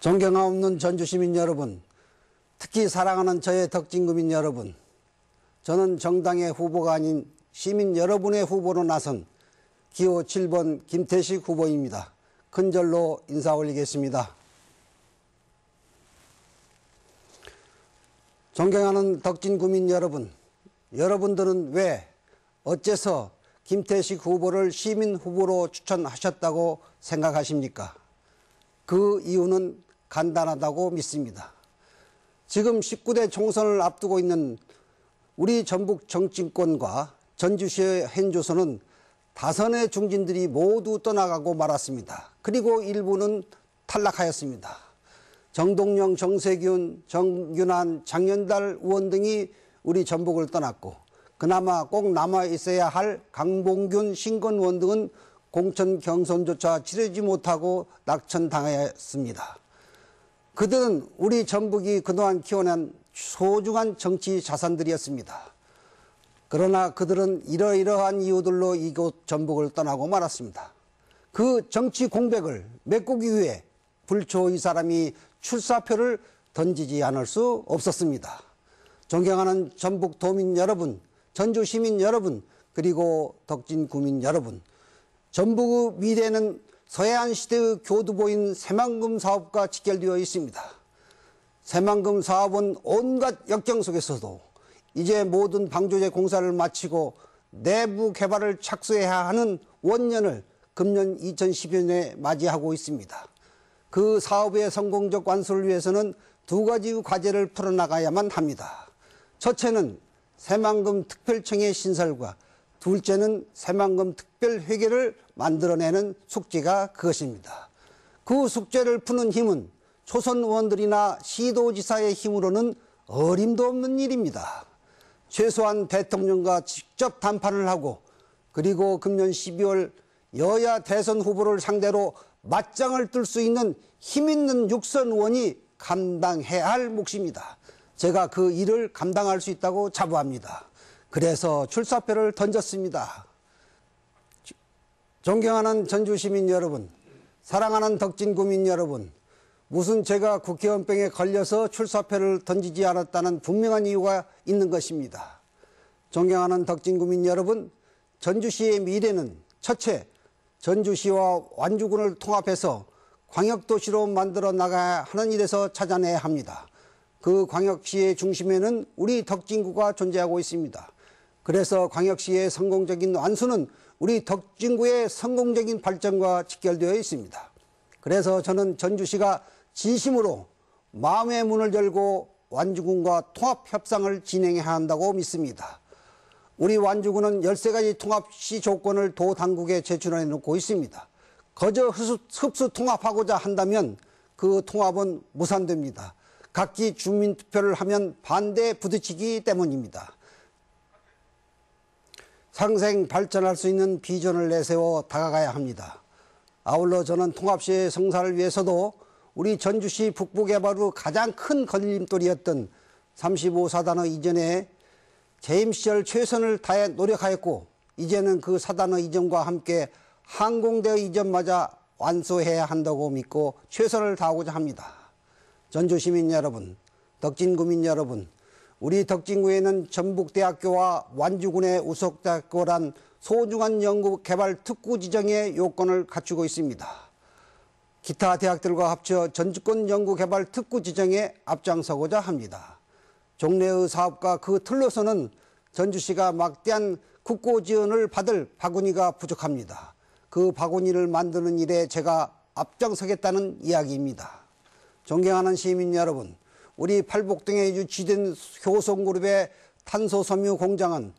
존경하옵는 전주시민 여러분, 특히 사랑하는 저의 덕진구민 여러분, 저는 정당의 후보가 아닌 시민 여러분의 후보로 나선 기호 7번 김태식 후보입니다. 큰절로 인사 올리겠습니다. 존경하는 덕진구민 여러분, 여러분들은 왜, 어째서 김태식 후보를 시민 후보로 추천하셨다고 생각하십니까? 그 이유는 간단하다고 믿습니다. 지금 19대 총선을 앞두고 있는 우리 전북 정치권과 전주시의 현조선은 다선의 중진들이 모두 떠나가고 말았습니다. 그리고 일부는 탈락하였습니다. 정동영, 정세균, 정균환, 장연달 의원 등이 우리 전북을 떠났고, 그나마 꼭 남아있어야 할 강봉균, 신건 의원 등은 공천 경선조차 치르지 못하고 낙천당하였습니다. 그들은 우리 전북이 그동안 키워낸 소중한 정치 자산들이었습니다. 그러나 그들은 이러이러한 이유들로 이곳 전북을 떠나고 말았습니다. 그 정치 공백을 메꾸기 위해 불초 이 사람이 출사표를 던지지 않을 수 없었습니다. 존경하는 전북 도민 여러분, 전주 시민 여러분, 그리고 덕진구민 여러분, 전북의 미래는 서해안 시대의 교두보인 새만금 사업과 직결되어 있습니다. 새만금 사업은 온갖 역경 속에서도 이제 모든 방조제 공사를 마치고 내부 개발을 착수해야 하는 원년을 금년 2010년에 맞이하고 있습니다. 그 사업의 성공적 완수를 위해서는 두 가지 과제를 풀어나가야만 합니다. 첫째는 새만금 특별청의 신설과 둘째는 새만금 특별회계를 만들어내는 숙제가 그것입니다. 그 숙제를 푸는 힘은 초선 의원들이나 시도지사의 힘으로는 어림도 없는 일입니다. 최소한 대통령과 직접 담판을 하고, 그리고 금년 12월 여야 대선 후보를 상대로 맞짱을 뜰 수 있는 힘있는 육선 의원이 감당해야 할 몫입니다. 제가 그 일을 감당할 수 있다고 자부합니다. 그래서 출사표를 던졌습니다. 존경하는 전주시민 여러분, 사랑하는 덕진구민 여러분, 무슨 제가 국회의원병에 걸려서 출사표를 던지지 않았다는 분명한 이유가 있는 것입니다. 존경하는 덕진구민 여러분, 전주시의 미래는 첫째, 전주시와 완주군을 통합해서 광역도시로 만들어 나가야 하는 일에서 찾아내야 합니다. 그 광역시의 중심에는 우리 덕진구가 존재하고 있습니다. 그래서 광역시의 성공적인 완수는 우리 덕진구의 성공적인 발전과 직결되어 있습니다. 그래서 저는 전주시가 진심으로 마음의 문을 열고 완주군과 통합 협상을 진행해야 한다고 믿습니다. 우리 완주군은 13가지 통합시 조건을 도 당국에 제출해 놓고 있습니다. 거저 흡수 통합하고자 한다면 그 통합은 무산됩니다. 각기 주민투표를 하면 반대에 부딪히기 때문입니다. 상생 발전할 수 있는 비전을 내세워 다가가야 합니다. 아울러 저는 통합시의 성사를 위해서도 우리 전주시 북부개발의 가장 큰 걸림돌이었던 35사단의 이전에 재임 시절 최선을 다해 노력하였고, 이제는 그 사단의 이전과 함께 항공대의 이전마저 완수해야 한다고 믿고 최선을 다하고자 합니다. 전주시민 여러분, 덕진구민 여러분, 우리 덕진구에는 전북대학교와 완주군의 우석대학교란 소중한 연구개발 특구 지정의 요건을 갖추고 있습니다. 기타 대학들과 합쳐 전주권 연구개발 특구 지정에 앞장서고자 합니다. 종래의 사업과 그 틀로서는 전주시가 막대한 국고 지원을 받을 바구니가 부족합니다. 그 바구니를 만드는 일에 제가 앞장서겠다는 이야기입니다. 존경하는 시민 여러분, 우리 팔복동에 유치된 효성그룹의 탄소섬유 공장은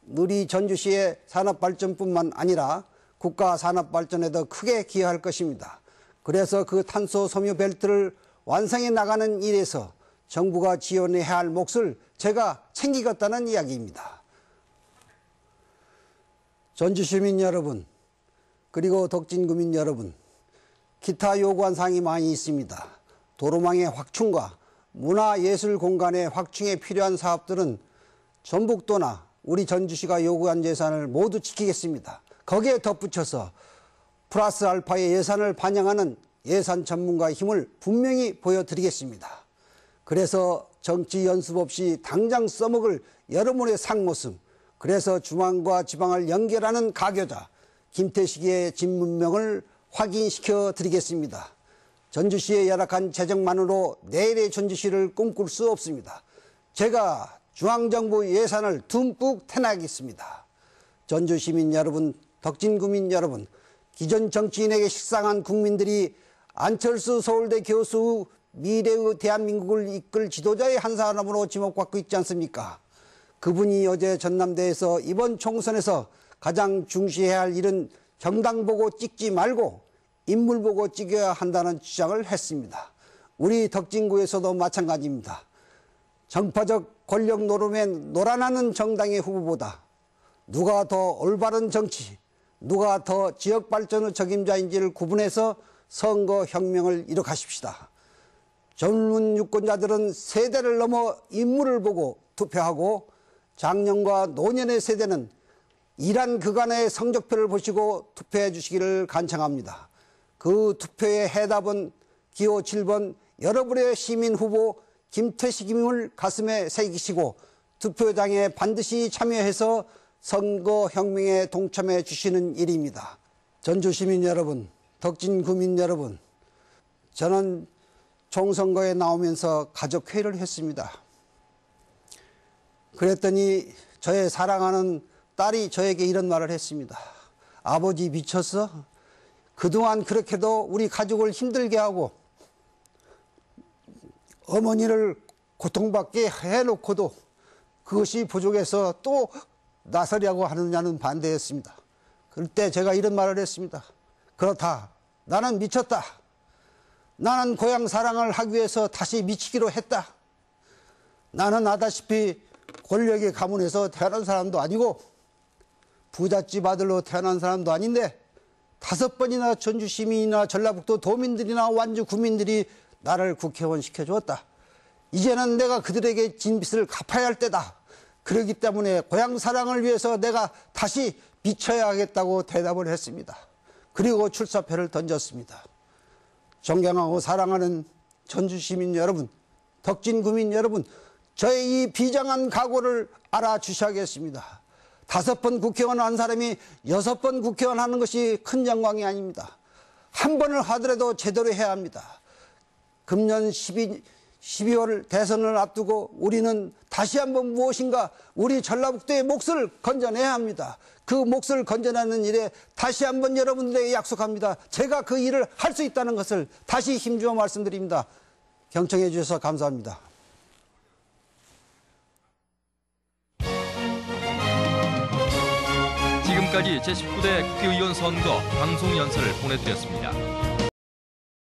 우리 전주시의 산업발전뿐만 아니라 국가 산업발전에도 크게 기여할 것입니다. 그래서 그 탄소섬유 벨트를 완성해 나가는 일에서 정부가 지원해야 할 몫을 제가 챙기겠다는 이야기입니다. 전주시민 여러분, 그리고 덕진구민 여러분, 기타 요구한 사항이 많이 있습니다. 도로망의 확충과 문화예술 공간의 확충에 필요한 사업들은 전북도나 우리 전주시가 요구한 예산을 모두 지키겠습니다. 거기에 덧붙여서 플러스 알파의 예산을 반영하는 예산 전문가의 힘을 분명히 보여드리겠습니다. 그래서 정치 연습 없이 당장 써먹을 여러분의 상모습, 그래서 중앙과 지방을 연결하는 가교자 김태식의 진문명을 확인시켜 드리겠습니다. 전주시의 열악한 재정만으로 내일의 전주시를 꿈꿀 수 없습니다. 제가 중앙정부 예산을 듬뿍 태나겠습니다. 전주시민 여러분, 덕진구민 여러분, 기존 정치인에게 식상한 국민들이 안철수 서울대 교수 후 미래의 대한민국을 이끌 지도자의 한 사람으로 지목받고 있지 않습니까? 그분이 어제 전남대에서 이번 총선에서 가장 중시해야 할 일은 정당 보고 찍지 말고 인물 보고 찍어야 한다는 주장을 했습니다. 우리 덕진구에서도 마찬가지입니다. 정파적 권력 노름에 놀아나는 정당의 후보보다 누가 더 올바른 정치, 누가 더 지역 발전의 적임자인지를 구분해서 선거혁명을 이뤄가십시다. 젊은 유권자들은 세대를 넘어 인물을 보고 투표하고 장년과 노년의 세대는 일한 그간의 성적표를 보시고 투표해 주시기를 간청합니다. 그 투표의 해답은 기호 7번 여러분의 시민 후보 김태식임을 가슴에 새기시고 투표장에 반드시 참여해서 선거혁명에 동참해 주시는 일입니다. 전주시민 여러분, 덕진구민 여러분, 저는 총선거에 나오면서 가족회의를 했습니다. 그랬더니 저의 사랑하는 딸이 저에게 이런 말을 했습니다. 아버지 미쳤어? 그동안 그렇게도 우리 가족을 힘들게 하고 어머니를 고통받게 해놓고도 그것이 부족해서 또 나서려고 하느냐는 반대였습니다. 그럴 때 제가 이런 말을 했습니다. 그렇다. 나는 미쳤다. 나는 고향 사랑을 하기 위해서 다시 미치기로 했다. 나는 아다시피 권력의 가문에서 태어난 사람도 아니고 부잣집 아들로 태어난 사람도 아닌데 5번이나 전주 시민이나 전라북도 도민들이나 완주 구민들이 나를 국회의원 시켜주었다. 이제는 내가 그들에게 진 빚을 갚아야 할 때다. 그렇기 때문에 고향 사랑을 위해서 내가 다시 미쳐야 하겠다고 대답을 했습니다. 그리고 출사표를 던졌습니다. 존경하고 사랑하는 전주 시민 여러분, 덕진구민 여러분, 저의 이 비장한 각오를 알아주셔야겠습니다. 5번 국회의원 한 사람이 6번 국회의원 하는 것이 큰 영광이 아닙니다. 한 번을 하더라도 제대로 해야 합니다. 금년 12월 대선을 앞두고 우리는 다시 한번 무엇인가 우리 전라북도의 몫을 건져내야 합니다. 그 몫을 건져내는 일에 다시 한번 여러분들에게 약속합니다. 제가 그 일을 할 수 있다는 것을 다시 힘주어 말씀드립니다. 경청해 주셔서 감사합니다. 지금까지 제19대 국회의원 선거 방송 연설을 보내드렸습니다.